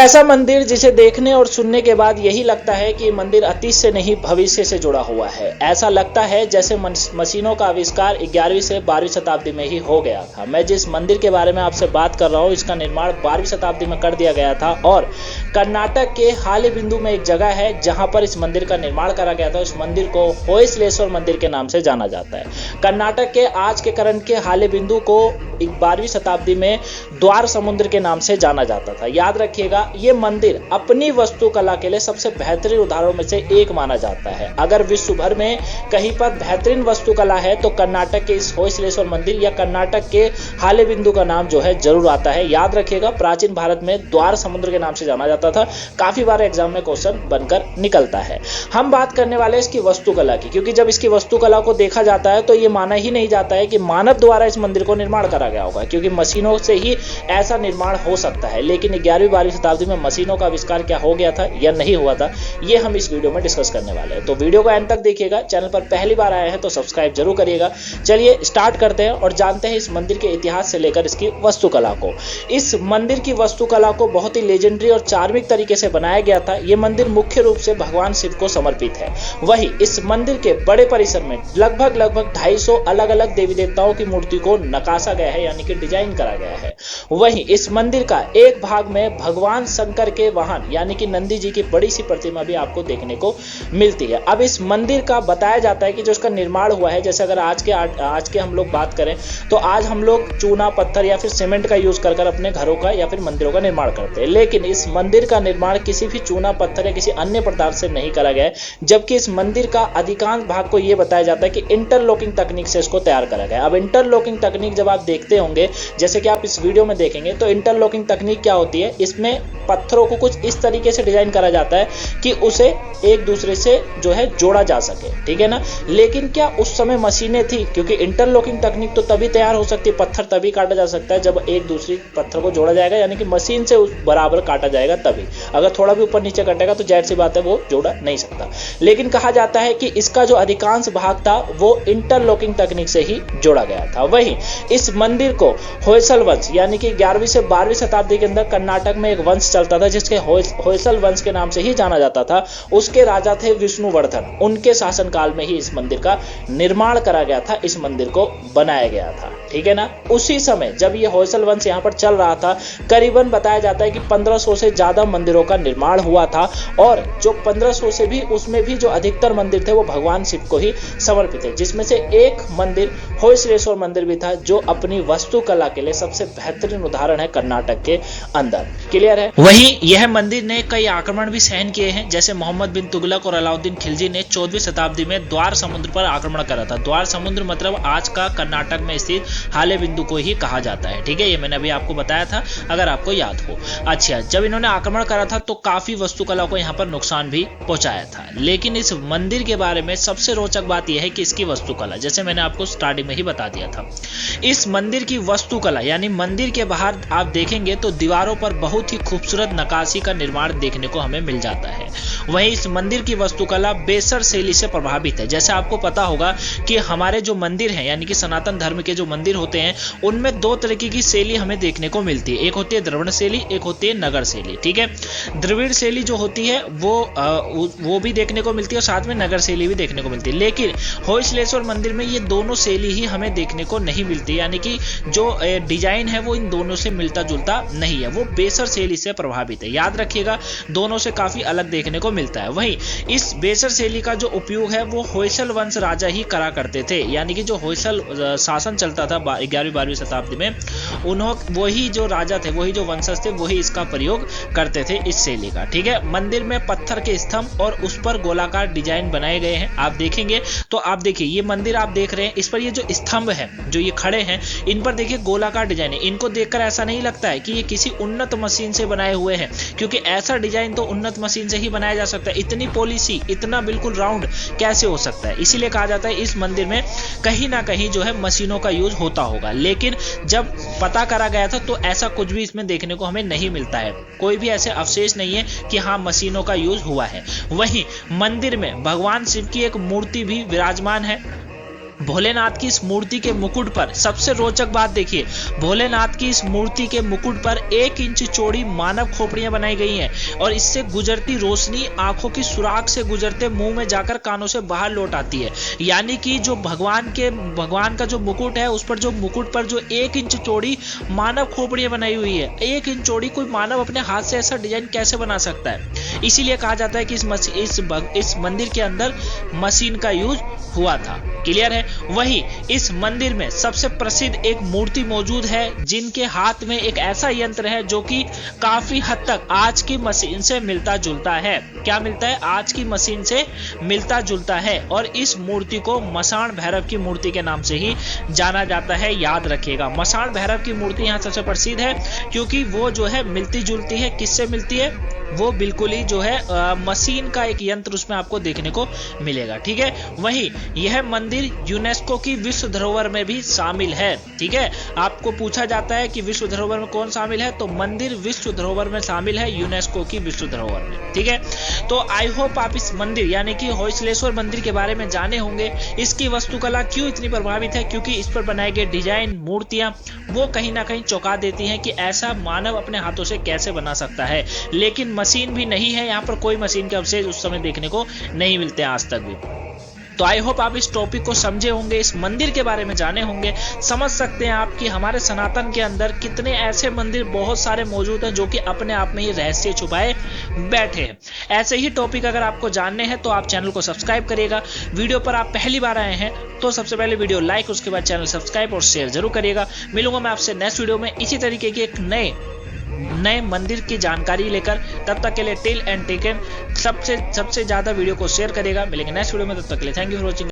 ऐसा मंदिर जिसे देखने और सुनने के बाद यही लगता है कि मंदिर अतीत से नहीं भविष्य से जुड़ा हुआ है। ऐसा लगता है जैसे मशीनों का आविष्कार 11वीं से 12वीं शताब्दी में ही हो गया था। मैं जिस मंदिर के बारे में आपसे बात कर रहा हूँ, इसका निर्माण 12वीं शताब्दी में कर दिया गया था और कर्नाटक के हालेबिंदु में एक जगह है जहां पर इस मंदिर का निर्माण करा गया था। उस मंदिर को होयसलेश्वर मंदिर के नाम से जाना जाता है। कर्नाटक के आज के करण के हालेबिंदु को 12वीं शताब्दी में द्वार समुद्र के नाम से जाना जाता था। याद रखिएगा, ये मंदिर अपनी वास्तुकला के लिए सबसे बेहतरीन उदाहरणों में से एक माना जाता है। अगर विश्व भर में कहीं पर बेहतरीन वास्तुकला है तो कर्नाटक के इस होयसलेश्वर मंदिर या कर्नाटक के हालेबिंदु का नाम जो है जरूर आता है। याद रखिएगा, प्राचीन भारत में द्वार समुद्र के नाम से जाना जाता था। काफी बार एग्जाम में क्वेश्चन बनकर निकलता है। हम बात करने वाले इसकी वास्तुकला की, क्योंकि जब इसकी वास्तुकला को देखा जाता है तो ये माना ही नहीं जाता है कि मानव द्वारा इस मंदिर को निर्माण करा गया होगा, क्योंकि मशीनों से ही ऐसा निर्माण हो सकता है। लेकिन 11वीं-12वीं शताब्दी में मशीनों का आविष्कार क्या हो गया था या नहीं हुआ था, ये हम इस वीडियो में डिस्कस करने वाले हैं। तो वीडियो को एंड तक देखिएगा। चैनल पर पहली बार आए हैं तो सब्सक्राइब जरूर करिएगा। चलिए स्टार्ट करते हैं और जानते हैं इस मंदिर के इतिहास से लेकर इसकी वास्तुकला को। इस मंदिर की वास्तुकला को बहुत ही लेजेंडरी और चार्मिक तरीके से बनाया गया था। यह मंदिर मुख्य रूप से भगवान शिव को समर्पित है। वहीं इस मंदिर के बड़े परिसर में लगभग 250 अलग अलग देवी देवताओं की मूर्ति को नकाशा गया है, यानी कि डिजाइन करा गया है। वहीं इस मंदिर का एक भाग में भगवान शंकर के वाहन यानी कि नंदी जी की बड़ी सी प्रतिमा भी आपको देखने को मिलती है। अब इस मंदिर का बताया जाता है कि जो इसका निर्माण हुआ है, जैसे अगर आज के हम लोग बात करें तो आज हम लोग चूना पत्थर या फिर सीमेंट का यूज कर अपने घरों का या फिर मंदिरों का निर्माण करते हैं, लेकिन इस मंदिर का निर्माण किसी भी चूना पत्थर या किसी अन्य पदार्थ से नहीं करा गया है। जबकि इस मंदिर का अधिकांश भाग को यह बताया जाता है कि इंटरलॉकिंग तकनीक से इसको तैयार करा गया है। अब इंटरलॉकिंग तकनीक जब आप देखते होंगे, जैसे कि आप इस वीडियो में देखेंगे, तो इंटरलॉकिंग तकनीक क्या होती है, इसमें पत्थरों को कुछ इस तरीके से डिजाइन करा जाता है कि उसे एक दूसरे से जो है जोड़ा जा सके, ठीक है ना। लेकिन क्या उस समय मशीनें थी? क्योंकि इंटरलॉकिंग तकनीक तो तभी तैयार हो सकती है, पत्थर तभी काटा जा सकता है जब एक दूसरी पत्थर को जोड़ा जाएगा, यानी कि मशीन से उस बराबर काटा जाएगा तभी। अगर थोड़ा भी ऊपर नीचे कटेगा तो जाहिर सी बात है वो जोड़ा नहीं सकता। लेकिन कहा जाता है कि इसका जो अधिकांश भाग था वो इंटरलॉकिंग तकनीक से ही जोड़ा गया था। वहीं इस मंदिर को होयसल वंश यानी कि 11वीं से 12वीं शताब्दी के अंदर कर्नाटक में एक वंश चलता था जिसके होयसल वंश के नाम से ही जाना जाता था। उसके राजा थे विष्णुवर्धन। उनके शासनकाल में ही इस मंदिर का निर्माण करा गया था, इस मंदिर को बनाया गया था, ठीक है ना। उसी समय जब ये होयसल वंश यहाँ पर चल रहा था, करीबन बताया जाता है कि 1500 से ज्यादा मंदिरों का निर्माण हुआ था और जो 1500 से भी उसमें भी जो अधिकतर मंदिर थे वो भगवान शिव को ही समर्पित है, जिसमें से एक मंदिर होयसलेश्वर मंदिर भी था जो अपनी वास्तुकला के लिए सबसे बेहतरीन उदाहरण है कर्नाटक के अंदर। क्लियर है। वहीं यह मंदिर ने कई आक्रमण भी सहन किए हैं, जैसे मोहम्मद बिन तुगलक और अलाउद्दीन खिलजी ने 14वीं शताब्दी में द्वार समुद्र पर आक्रमण करा था। द्वार समुद्र मतलब आज का कर्नाटक में स्थित हालेबिंदु को ही कहा जाता है, ठीक है। ये मैंने अभी आपको बताया था, अगर आपको याद हो। अच्छा, जब इन्होंने आक्रमण करा था तो काफी वास्तुकला को यहाँ पर नुकसान भी पहुंचाया था। लेकिन इस मंदिर के बारे में सबसे रोचक बात यह है कि इसकी वास्तुकला, जैसे मैंने आपको स्टार्टिंग में ही बता दिया था, इस मंदिर की वास्तुकला यानी मंदिर के बाहर आप देखेंगे तो दीवारों पर बहुत ही खूबसूरत नक्काशी का निर्माण देखने को हमें मिल जाता है। वहीं इस मंदिर की वास्तुकला बेसर शैली से प्रभावित है। जैसे आपको पता होगा कि हमारे जो मंदिर हैं यानी कि सनातन धर्म के जो मंदिर होते हैं उनमें दो तरीके की शैली हमें देखने को मिलती है। एक होती है द्रविड़ शैली, एक होती है नगर शैली, ठीक है। द्रविड़ शैली जो होती है वो भी देखने को मिलती है और साथ में नगर शैली भी देखने को मिलती है। लेकिन होयसलेश्वर मंदिर में ये दोनों शैली ही हमें देखने को नहीं मिलती, यानी कि जो डिजाइन है वो इन दोनों से मिलता जुलता नहीं है, वो बेसर शैली से प्रभावित है। याद रखिएगा, दोनों से काफी अलग देखने को मिलता है। वहीं इस बेसर शैली का जो उपयोग है वो होयसल वंश राजा ही करा करते थे, यानी कि जो होयसल शासन चलता था 11वीं-12वीं शताब्दी में, वही जो राजा थे, वही जो वंशज थे, वही इसका प्रयोग करते थे इस शैली का, ठीक है। मंदिर में पत्थर के स्तंभ और उस पर गोलाकार डिजाइन बनाए गए हैं। आप देखेंगे तो आप देखिए ये मंदिर आप देख रहे हैं, इस पर ये जो स्तंभ है जो ये खड़े हैं इन पर देखिए गोलाकार डिजाइन है। इनको देखकर ऐसा नहीं लगता है कि ये किसी उन्नत मशीन से बनाए हुए हैं, क्योंकि ऐसा डिजाइन तो उन्नत मशीन से ही बनाया जा सकता है। इतनी पॉलिसी, इतना बिल्कुल राउंड कैसे हो सकता है? इसीलिए कहा जाता है इस मंदिर में कहीं ना कहीं जो है मशीनों का यूज होता होगा। लेकिन जब पता करा गया था तो ऐसा कुछ भी इसमें देखने को हमें नहीं मिलता है, कोई भी ऐसे अवशेष नहीं है कि हाँ मशीनों का यूज हुआ है। वहीं मंदिर में भगवान शिव की एक मूर्ति भी विराजमान है। भोलेनाथ की इस मूर्ति के मुकुट पर सबसे रोचक बात देखिए, भोलेनाथ की इस मूर्ति के मुकुट पर 1 इंच चौड़ी मानव खोपड़ियां बनाई गई हैं और इससे गुजरती रोशनी आंखों की सुराख से गुजरते मुंह में जाकर कानों से बाहर लौट आती है। यानी कि जो भगवान का जो मुकुट है, उस पर जो मुकुट पर जो 1 इंच चौड़ी मानव खोपड़ियां बनाई हुई है, 1 इंच चौड़ी कोई मानव अपने हाथ से ऐसा डिजाइन कैसे बना सकता है। इसीलिए कहा जाता है कि इस मंदिर के अंदर मशीन का यूज हुआ था। क्लियर है। वहीं इस मंदिर में सबसे प्रसिद्ध एक मूर्ति मौजूद है जिनके हाथ में एक ऐसा यंत्र है जो कि काफी हद तक आज की मशीन से मिलता जुलता है। क्या मिलता है? आज की मशीन से मिलता जुलता है। और इस मूर्ति को मसान भैरव की मूर्ति के नाम से ही जाना जाता है, याद रखिएगा। मसान भैरव की मूर्ति यहाँ सबसे प्रसिद्ध है क्योंकि वो जो है मिलती जुलती है। किससे मिलती है? वो बिल्कुल ही जो है मशीन का एक यंत्र उसमें आपको देखने को मिलेगा। ठीक है। वहीं यह मंदिर यूनेस्को की विश्व धरोहर में भी शामिल है। ठीक है। आपको पूछा जाता है कि विश्व धरोहर में कौन शामिल है, तो मंदिर विश्व धरोहर में शामिल है, यूनेस्को की विश्व धरोहर में। ठीक है। तो आई होप आप इस मंदिर यानी कि होयसलेश्वर मंदिर के बारे में जाने होंगे। इसकी वास्तुकला क्यों इतनी प्रभावित है? क्योंकि इस पर बनाए गए डिजाइन, मूर्तियां वो कहीं ना कहीं चौंका देती हैं कि ऐसा मानव अपने हाथों से कैसे बना सकता है। लेकिन मशीन भी नहीं है, यहाँ पर कोई मशीन के अवशेष उस समय देखने को नहीं मिलते आज तक भी। तो आई होप आप इस टॉपिक को समझे होंगे, इस मंदिर के बारे में जाने होंगे। समझ सकते हैं आप कि हमारे सनातन के अंदर कितने ऐसे मंदिर बहुत सारे मौजूद हैं जो कि अपने आप में ही रहस्य छुपाए बैठे हैं। ऐसे ही टॉपिक अगर आपको जानने हैं तो आप चैनल को सब्सक्राइब करिएगा। वीडियो पर आप पहली बार आए हैं तो सबसे पहले वीडियो लाइक, उसके बाद चैनल सब्सक्राइब और शेयर जरूर करिएगा। मिलूंगा मैं आपसे नेक्स्ट वीडियो में इसी तरीके के एक नए मंदिर की जानकारी लेकर। तब तक के लिए टिल एंड टेकन सबसे ज्यादा वीडियो को शेयर करेगा। मिलेंगे नेक्स्ट वीडियो में, तब तक के लिए थैंक यू फॉर वॉचिंग।